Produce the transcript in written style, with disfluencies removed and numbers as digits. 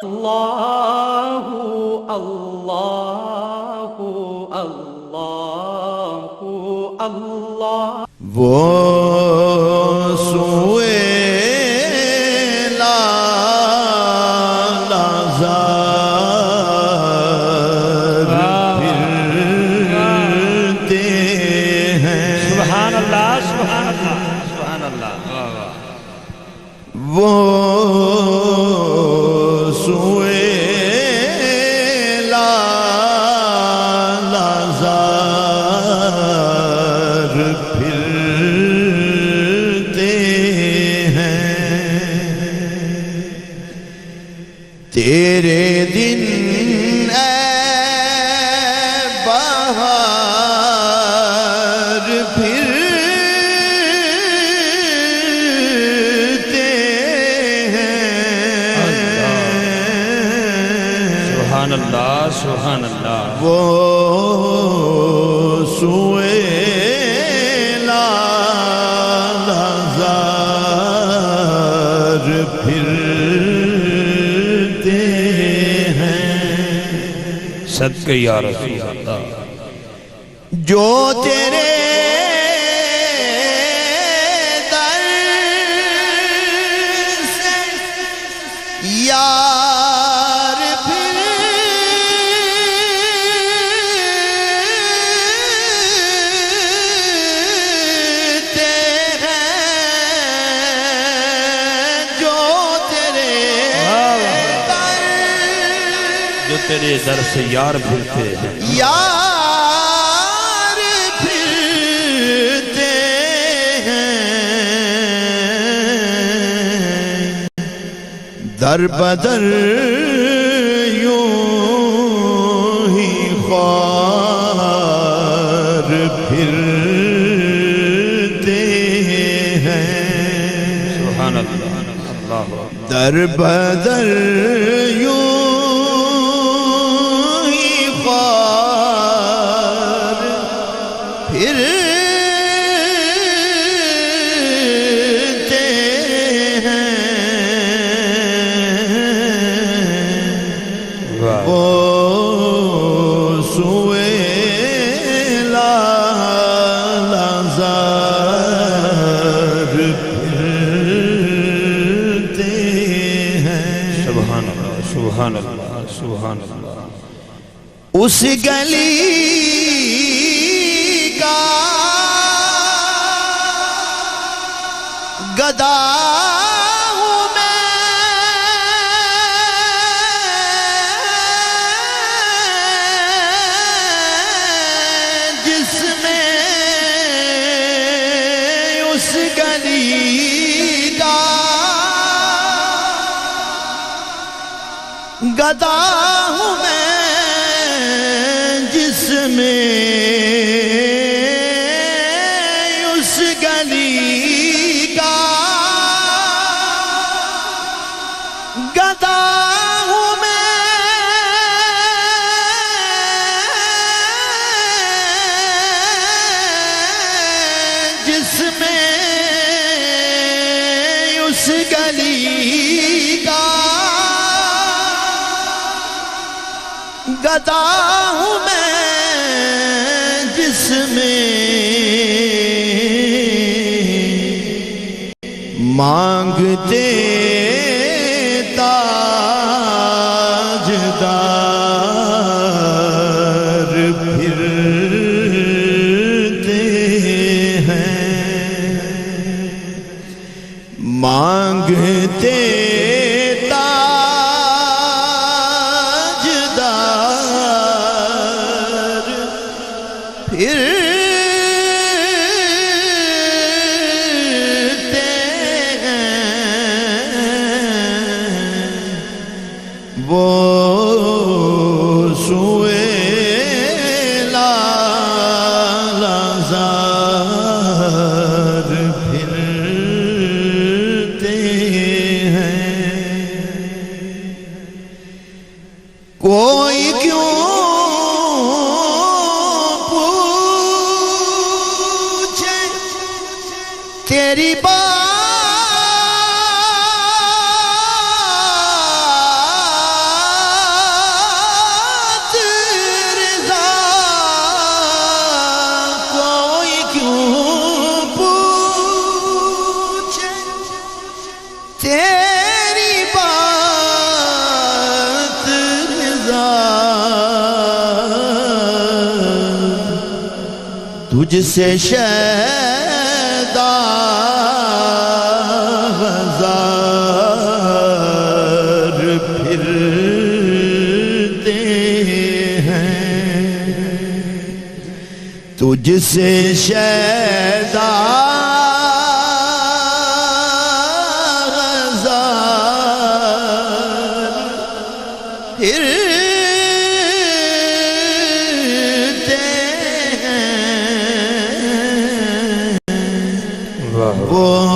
اللہ اللہ اللہ اللہ وہ سوئے پھرتے ہیں سبحان اللہ سبحان اللہ سبحان اللہ وہ سوئے لازار پھرتے ہیں تیرے دن اے بہار پھرتے ہیں سبحان اللہ سبحان اللہ وہ سوئے لازار پھرتے ہیں صدقہ یا رسول اللہ جو تیرے در سے یار پھرتے ہیں جو تیرے جو تیرے در سے یار پھرتے ہیں یار پھرتے ہیں در بدر یوں ہی خوار پھرتے ہیں سبحان اللہ اللہ در بدر یوں ہی خوار پھرتے ہیں وہ سوئے لازار پھرتے ہیں سبحان اللہ سبحان اللہ سبحان اللہ اس گلی کا گدا ہوں میں جس میں اس گلی کا گدا ہوں میں جس میں اس گلی کا گدا ہوں میں جس میں اس گلی کا گدا ہوں میں جس میں مانگتے تاجدار پھرتے ہیں مانگتے پھرتے ہیں وہ سوئے لازار پھرتے ہیں کوئی کیوں تیری بات تجھ سے شیدا ہزار پھرتے ہیں تجھ سے شیدا وہ